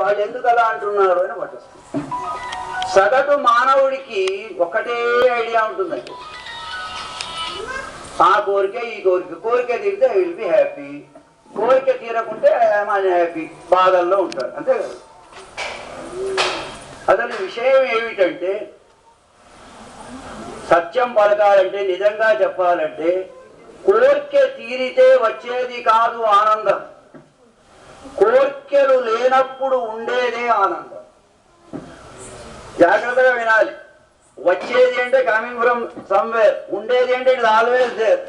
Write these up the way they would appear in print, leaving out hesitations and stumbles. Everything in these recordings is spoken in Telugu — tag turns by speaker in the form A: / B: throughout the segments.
A: వాళ్ళు ఎందుకు అలా అంటున్నారు అని పట్టిస్తుంది. సగటు మానవుడికి ఒకటే ఐడియా ఉంటుందండి, ఆ కోరిక ఈ కోరిక, కోరిక తీరితే ఐ విల్ బి హ్యాపీ, కోరిక తీరకుంటే ఐఎమ్ అన్హ్యాపీ, బాధల్లో ఉంటాడు, అంతే కదా. అసలు విషయం ఏమిటంటే, సత్యం పలకాలంటే, నిజంగా చెప్పాలంటే, కోరిక తీరితే వచ్చేది కాదు ఆనందం, కోరికలు లేనప్పుడు ఉండేదే ఆనందం. జాగ్రత్తగా వినాలి. వచ్చేది అంటే కమింగ్ ఫ్రమ్ సమ్వేర్, ఉండేది అంటే ఇట్ ఆల్వేస్ దేర్.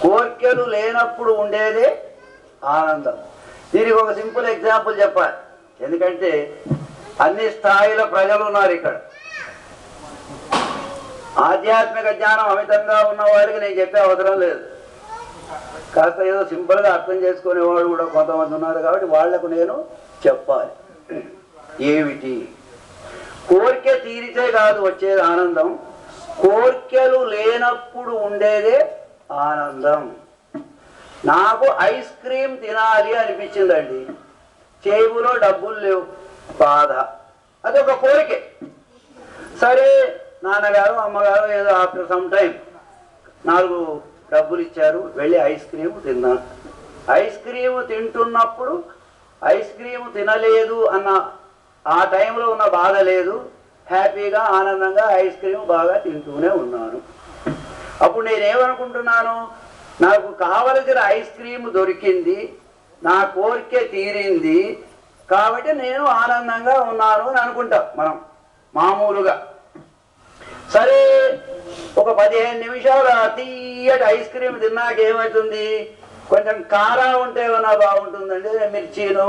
A: కోరికలు లేనప్పుడు ఉండేదే ఆనందం. దీనికి ఒక సింపుల్ ఎగ్జాంపుల్ చెప్పాలి, ఎందుకంటే అన్ని స్థాయిల ప్రజలు ఉన్నారు ఇక్కడ. ఆధ్యాత్మిక జ్ఞానం అమితంగా ఉన్న వారికి నేను చెప్పే అవసరం లేదు, కాస్త ఏదో సింపుల్గా అర్థం చేసుకునేవాడు కూడా కొంతమంది ఉన్నారు, కాబట్టి వాళ్లకు నేను చెప్పాలి. ఏమిటి? కోరిక తీరితే కాదు వచ్చేది ఆనందం, కోరికలు లేనప్పుడు ఉండేదే ఆనందం. నాకు ఐస్ క్రీమ్ తినాలి అనిపించిందండి, చేబులో డబ్బులు లేవు, బాధ, అదొక కోరికే. సరే నాన్నగారు అమ్మగారు ఏదో ఆఫ్టర్ సమ్ టైం 4 డబ్బులు ఇచ్చారు, వెళ్ళి ఐస్ క్రీమ్ తిన్నాను. ఐస్ క్రీమ్ తింటున్నప్పుడు ఐస్ క్రీమ్ తినలేదు అన్న ఆ టైంలో ఉన్న బాధ లేదు, హ్యాపీగా ఆనందంగా ఐస్ క్రీమ్ బాగా తింటూనే ఉన్నాను. అప్పుడు నేనేమనుకుంటున్నాను, నాకు కావలసిన ఐస్ క్రీమ్ దొరికింది, నా కోరిక తీరింది, కాబట్టి నేను ఆనందంగా ఉన్నాను అని అనుకుంటాం మనం మామూలుగా. సరే ఒక 15 నిమిషాలు తీయటి ఐస్ క్రీమ్ తిన్నాక ఏమవుతుంది, కొంచెం కారా ఉంటే ఏమన్నా బాగుంటుందండి, మిర్చీలో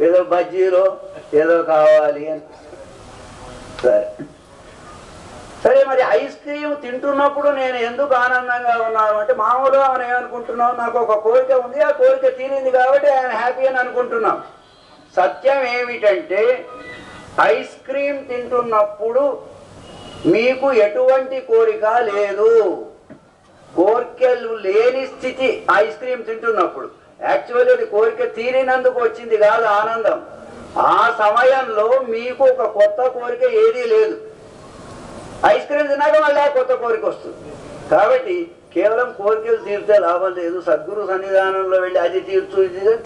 A: ఏదో బజ్జీలో ఏదో కావాలి అని. సరే మరి ఐస్ క్రీమ్ తింటున్నప్పుడు నేను ఎందుకు ఆనందంగా ఉన్నాను అంటే, మామూలుగా మనం ఏమనుకుంటున్నాం, నాకు ఒక కోరిక ఉంది, ఆ కోరిక తీరింది కాబట్టి ఐఎమ్ హ్యాపీ అని అనుకుంటున్నాం. సత్యం ఏమిటంటే, ఐస్ క్రీమ్ తింటున్నప్పుడు మీకు ఎటువంటి కోరిక లేదు, కోరికలు లేని స్థితి ఐస్ క్రీమ్ తింటున్నప్పుడు. యాక్చువల్లీ అది కోరిక తీరినందుకు వచ్చింది కాదు ఆనందం, ఆ సమయంలో మీకు ఒక కొత్త కోరిక ఏదీ లేదు. ఐస్ క్రీమ్ తిన్నాక మళ్ళీ కొత్త కోరిక వస్తుంది. కాబట్టి కేవలం కోరికలు తీరితే లాభం లేదు, సద్గురు సన్నిధానంలో వెళ్ళి అది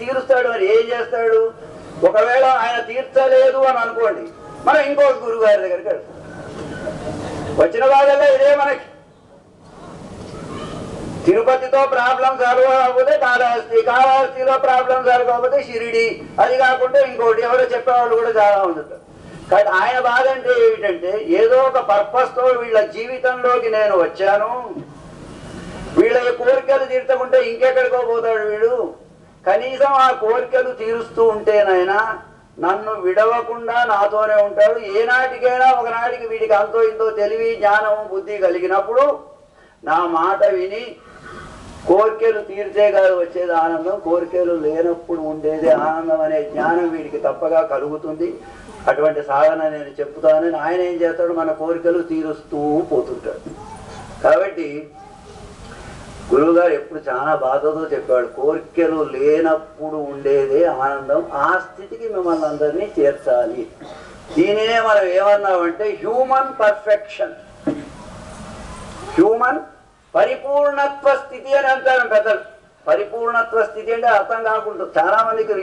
A: తీరుస్తాడు. మరి ఏం చేస్తాడు? ఒకవేళ ఆయన తీర్చలేదు అని అనుకోండి, మనం ఇంకొక గురువు గారి దగ్గరికి వెళ్తాం. వచ్చిన వాళ్ళలో ఇదే మనకి, తిరుపతితో ప్రాబ్లం సాల్వ్ అవ్వకపోతే కాళహస్తి, కాళహస్తిలో ప్రాబ్లం సాల్వ్ కాకపోతే షిరిడి, అది కాకుండా ఇంకోటి ఎవరో చెప్పేవాళ్ళు కూడా చాలా ఉంటుంది. కానీ ఆయన బాధ అంటే ఏమిటంటే, ఏదో ఒక పర్పస్తో వీళ్ళ జీవితంలోకి నేను వచ్చాను, వీళ్ళ కోరికలు తీర్చకుంటే ఇంకెక్కడికో పోతాడు వీడు, కనీసం ఆ కోరికలు తీరుస్తూ ఉంటేనైనా నన్ను విడవకుండా నాతోనే ఉంటాడు, ఏనాటికైనా ఒకనాటికి వీడికి అంతో ఇంతో తెలివి జ్ఞానము బుద్ధి కలిగినప్పుడు నా మాట విని కోరికలు తీర్చే కాదు వచ్చేది ఆనందం, కోరికలు లేనప్పుడు ఉండేది ఆనందం అనే జ్ఞానం వీడికి తప్పగా కలుగుతుంది. అటువంటి సాధన నేను చెప్తానని ఆయన ఏం చేస్తాడు, మన కోరికలు తీరుస్తూ పోతుంటాడు. కాబట్టి గురువుగారు ఎప్పుడు చాలా బాధతో చెప్పాడు, కోరికలు లేనప్పుడు ఉండేదే ఆనందం, ఆ స్థితికి మిమ్మల్ని అందరినీ చేర్చాలి. దీనినే మనం ఏమన్నామంటే హ్యూమన్ పర్ఫెక్షన్, హ్యూమన్ పరిపూర్ణత్వ స్థితి అని అంటారు పెద్దలు. పరిపూర్ణత్వ స్థితి అంటే అర్థం కాకుండా చాలా మందికి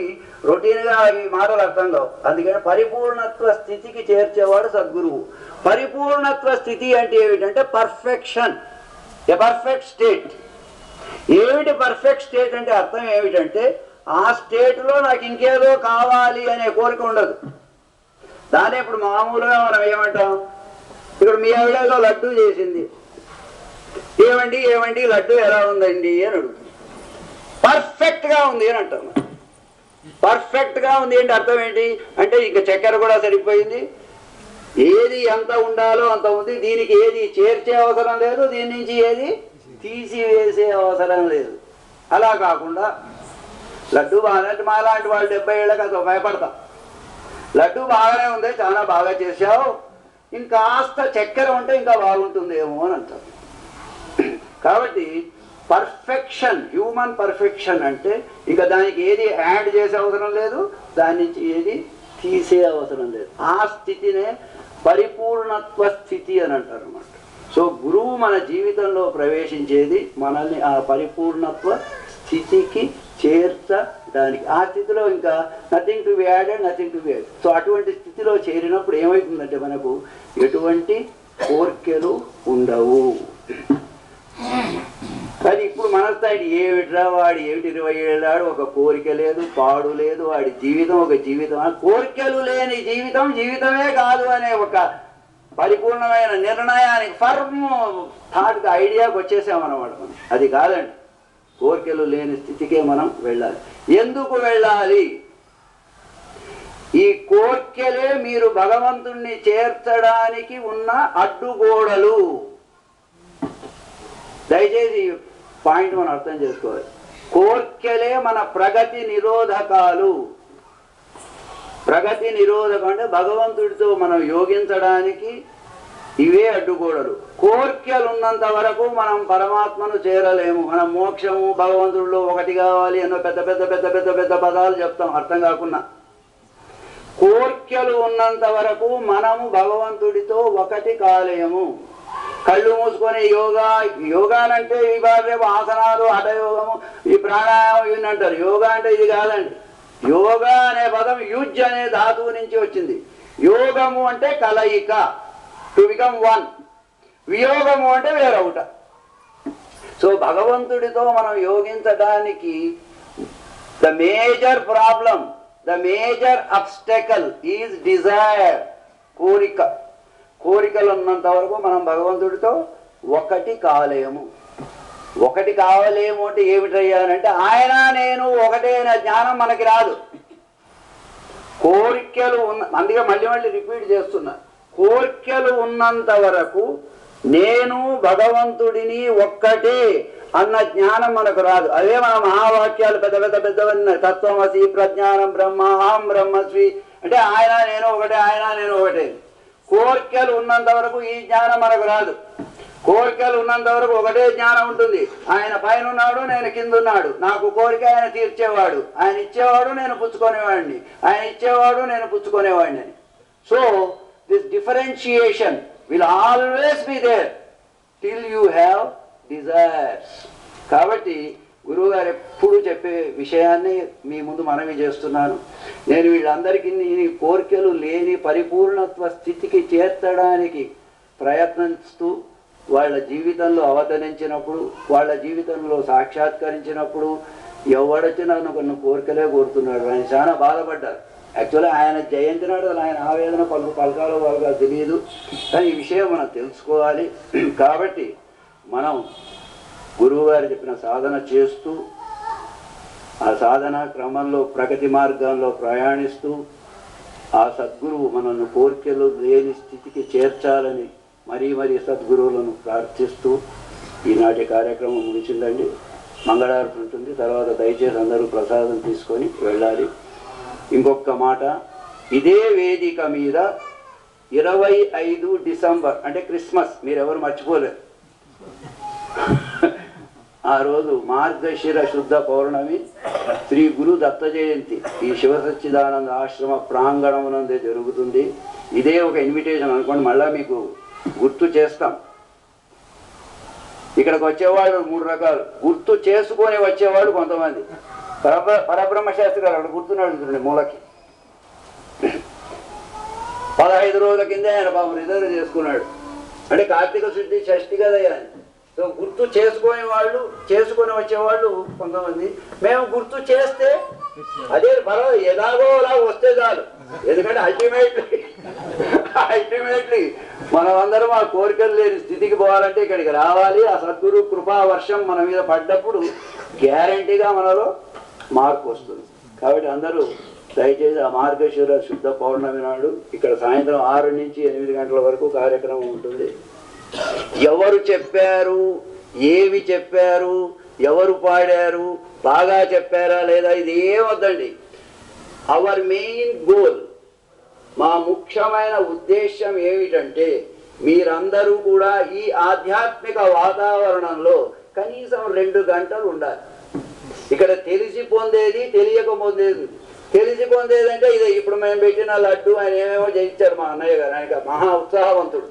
A: రొటీన్గా ఈ మాటలు అర్థం కావు, అందుకని పరిపూర్ణత్వ స్థితికి చేర్చేవాడు సద్గురువు. పరిపూర్ణత్వ స్థితి అంటే ఏమిటంటే పర్ఫెక్షన్, ఏ పర్ఫెక్ట్ స్టేట్. ఏమిటి పర్ఫెక్ట్ స్టేట్ అంటే అర్థం ఏమిటంటే, ఆ స్టేట్లో నాకు ఇంకేదో కావాలి అనే కోరిక ఉండదు. దాన్ని ఇప్పుడు మామూలుగా మనం ఏమంటాం, ఇప్పుడు మీ ఆవిడలో లడ్డూ చేసింది, ఏమండి ఏమండి లడ్డు ఎలా ఉందండి అని అడుగుతుంది. పర్ఫెక్ట్గా ఉంది అని అంటాం. పర్ఫెక్ట్గా ఉంది అంటే అర్థం ఏంటి అంటే, ఇంకా చక్కెర కూడా సరిపోయింది, ఏది ఎంత ఉండాలో అంత ఉంది, దీనికి ఏది చేర్చే అవసరం లేదు, దీని నుంచి ఏది తీసివేసే అవసరం లేదు. అలా కాకుండా లడ్డు బాగానే, మా లాంటి వాళ్ళు 70 ఏళ్ళకి అసలు భయపడతాం, లడ్డు బాగానే ఉంది, చాలా బాగా చేసావు, ఇంకాస్త చక్కెర ఉంటే ఇంకా బాగుంటుందేమో అని అంటారు. కాబట్టి పర్ఫెక్షన్, హ్యూమన్ పర్ఫెక్షన్ అంటే ఇక దానికి ఏది యాడ్ చేసే అవసరం లేదు, దాని నుంచి ఏది తీసే అవసరం లేదు. ఆ స్థితినే పరిపూర్ణత్వ స్థితి అని అంటారు అన్నమాట. సో గురువు మన జీవితంలో ప్రవేశించేది మనల్ని ఆ పరిపూర్ణత్వ స్థితికి చేర్చడానికి. ఆ స్థితిలో ఇంకా nothing to be added, nothing to be added. So అటువంటి స్థితిలో చేరినప్పుడు ఏమవుతుందంటే మనకు ఎటువంటి కోర్కెలు ఉండవు. కానీ ఇప్పుడు మనస్తాడు ఏమిట్రా వాడు, ఏమిటి 20 ఏళ్ళాడు, ఒక కోరిక లేదు, పాడు లేదు, వాడి జీవితం ఒక జీవితం. కోరికలు లేని జీవితం జీవితమే కాదు అనే ఒక పరిపూర్ణమైన నిర్ణయానికి ఫర్మ్ థాట్కి ఐడియాకి వచ్చేసామన్నమాట మనం. అది కాదండి, కోరికలు లేని స్థితికే మనం వెళ్ళాలి. ఎందుకు వెళ్ళాలి? ఈ కోర్కెలే మీరు భగవంతుణ్ణి చేర్చడానికి ఉన్న అడ్డుగోడలు. దయచేసి పాయింట్ మనం అర్థం చేసుకోవాలి. కోర్కెలే మన ప్రగతి నిరోధకాలు. ప్రగతి నిరోధకం అంటే భగవంతుడితో మనం యోగించడానికి ఇవే అడ్డుగోడలు. కోర్కెలు ఉన్నంత వరకు మనం పరమాత్మను చేరలేము. మనం మోక్షము భగవంతుడిలో ఒకటి కావాలి అన్న పెద్ద పెద్ద పెద్ద పెద్ద పెద్ద పదాలు చెప్తాం అర్థం కాకుండా. కోర్కెలు ఉన్నంత వరకు మనము భగవంతుడితో ఒకటి కాలేము. కళ్ళు మూసుకొని యోగానంటే ఇవాళ ఆసనాలు, హఠయోగము, ఈ ప్రాణాయామం ఇవన్నీ అంటారు. యోగా అంటే ఇది కాదండి. యోగా అనే పదం యుజ్ అనే ధాతువు నుంచి వచ్చింది. యోగము అంటే కలయిక, టు బికమ్ వన్. వియోగము అంటే వేరొకట. సో భగవంతుడితో మనం యోగించడానికి the major problem, the major obstacle is desire, కోరిక. కోరికలు ఉన్నంత వరకు మనం భగవంతుడితో ఒకటి కాలేము. ఒకటి కావలేము అంటే ఏమిటయ్యానంటే ఆయన నేను ఒకటే అనే జ్ఞానం మనకి రాదు. కోరికలు అందుకే మళ్ళీ మళ్ళీ రిపీట్ చేస్తున్నా. కోరికలు ఉన్నంత వరకు నేను భగవంతుడిని ఒక్కటే అన్న జ్ఞానం మనకు రాదు. అదే మన మహావాక్యాలు పెద్ద పెద్ద పెద్దవన్నీ. తత్వమసి, ప్రజ్ఞానం బ్రహ్మ, అహం బ్రహ్మస్వి అంటే ఆయన నేను ఒకటే, ఆయన నేను ఒకటే. కోరికలు ఉన్నంత వరకు ఈ జ్ఞానం మనకు రాదు. కోరికలు ఉన్నంత వరకు ఒకటే జ్ఞానం ఉంటుంది. ఆయన పైన ఉన్నాడు, నేను కింద ఉన్నాడు. నాకు కోరిక ఆయన తీర్చేవాడు, ఆయన ఇచ్చేవాడు, నేను పుచ్చుకునేవాడిని, ఆయన ఇచ్చేవాడు, నేను పుచ్చుకునేవాడిని అని. So this differentiation will always be there till you have desires. కాబట్టి గురువు గారు ఎప్పుడు చెప్పే విషయాన్ని మీ ముందు మనవి చేస్తున్నాను. నేను వీళ్ళందరికీ కోరికలు లేని పరిపూర్ణత్వ స్థితికి చేర్చడానికి ప్రయత్నిస్తూ వాళ్ళ జీవితంలో అవతరించినప్పుడు, వాళ్ళ జీవితంలో సాక్షాత్కరించినప్పుడు ఎవడొచ్చినా కొన్ని కోరికలే కోరుతున్నాడు. ఆయన చాలా బాధపడ్డారు. యాక్చువల్లీ ఆయన జయంతి నాడు ఆయన ఆవేదన పలకాలో వాళ్ళగా తెలియదు. కానీ ఈ విషయం మనం తెలుసుకోవాలి. కాబట్టి మనం గురువుగారు చెప్పిన సాధన చేస్తూ ఆ సాధన క్రమంలో ప్రగతి మార్గంలో ప్రయాణిస్తూ ఆ సద్గురువు మనల్ని కోరికలు లేని స్థితికి చేర్చాలని మరీ మరీ సద్గురువులను ప్రార్థిస్తూ ఈనాటి కార్యక్రమం ముగిసిందండి. మంగళారతి ఉంటుంది. తర్వాత దయచేసి అందరూ ప్రసాదం తీసుకొని వెళ్ళాలి. ఇంకొక మాట, ఇదే వేదిక మీద 25 డిసెంబర్ అంటే క్రిస్మస్ మీరెవరు మర్చిపోలేరు. ఆ రోజు మార్గశిర శుద్ధ పౌర్ణమి, శ్రీ గురు దత్త జయంతి ఈ శివ సచ్చిదానంద ఆశ్రమ ప్రాంగణమునందే జరుగుతుంది. ఇదే ఒక ఇన్విటేషన్ అనుకోండి. మళ్ళా మీకు గుర్తు చేస్తాం. ఇక్కడికి వచ్చేవాళ్ళు 3 రకాలు. గుర్తు చేసుకొని వచ్చేవాళ్ళు కొంతమంది. పరబ్రహ్మ శాస్త్రి గారు అక్కడ గుర్తున్నాడు మూలకి 15 రోజుల కిందే ఆయన బాబు రిజర్వ్ చేసుకున్నాడు. అంటే కార్తీక శుద్ధి షష్ఠి కదయ్యా. సో గుర్తు చేసుకునే వాళ్ళు, చేసుకొని వచ్చేవాళ్ళు కొంతమంది. మేము గుర్తు చేస్తే అదే పర్వాలేదు, ఎలాగో అలా వస్తే చాలు. ఎందుకంటే అల్టిమేట్లీ మనం అందరం ఆ కోరికలు లేని స్థితికి పోవాలంటే ఇక్కడికి రావాలి. ఆ సద్గురు కృపా వర్షం మన మీద పడ్డప్పుడు గ్యారంటీగా మనలో మార్పు వస్తుంది. కాబట్టి అందరూ దయచేసి ఆ మార్గశిర శుద్ధ పౌర్ణమి నాడు ఇక్కడ సాయంత్రం 6 నుంచి 8 గంటల వరకు కార్యక్రమం ఉంటుంది. ఎవరు చెప్పారు, ఏమి చెప్పారు, ఎవరు పాడారు, బాగా చెప్పారా లేదా, ఇది ఏమొద్దండి. అవర్ మెయిన్ గోల్, మా ముఖ్యమైన ఉద్దేశం ఏమిటంటే మీరందరూ కూడా ఈ ఆధ్యాత్మిక వాతావరణంలో కనీసం 2 గంటలు ఉండాలి. ఇక్కడ తెలిసి పొందేది, తెలియక పొందేది. తెలిసి పొందేదంటే ఇది ఇప్పుడు మేము పెట్టిన లడ్డు ఆయన ఏమేమో చేయించారు మా అన్నయ్య గారు, ఆయన మహా ఉత్సాహవంతుడు.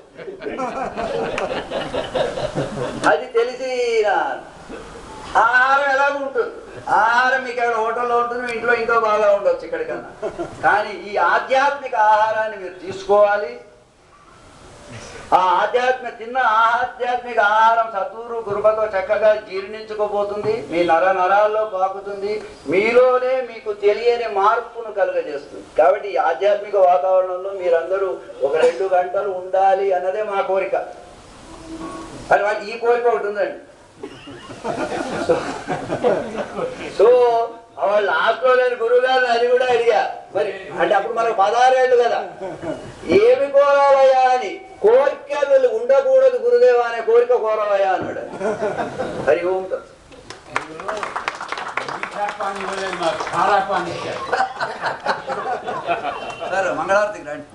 A: అది తెలిసి ఆహారం ఎలాగ ఉంటుంది, ఆహారం మీకు ఇక్కడ హోటల్లో ఉంటుంది, మీ ఇంట్లో ఇంకో బాగా ఉండొచ్చు ఇక్కడికన్నా. కానీ ఈ ఆధ్యాత్మిక ఆహారాన్ని మీరు తీసుకోవాలి. ఆ ఆధ్యాత్మిక ఆహారం సత్తురు కృపతో చక్కగా జీర్ణించుకోబోతుంది, మీ నరాల్లో పాకుతుంది, మీలోనే మీకు తెలియని మార్పును కలుగజేస్తుంది. కాబట్టి ఈ ఆధ్యాత్మిక వాతావరణంలో మీరందరూ ఒక 2 గంటలు ఉండాలి అన్నదే మా కోరిక. అది ఈ కోరిక ఒకటి ఉందండి. సో వాళ్ళు లాస్ట్లో లేని గురువు గారిని అది కూడా అడిగా, మరి అంటే అప్పుడు మనకు 16 ఏళ్ళు కదా, ఏమి కోరాలయ్యా అని. కోరికలు ఉండకూడదు గురుదేవా అనే కోరిక కోరాలయ్యా అన్నాడు. హరి ఓం సరే మంగళారతికి రండి.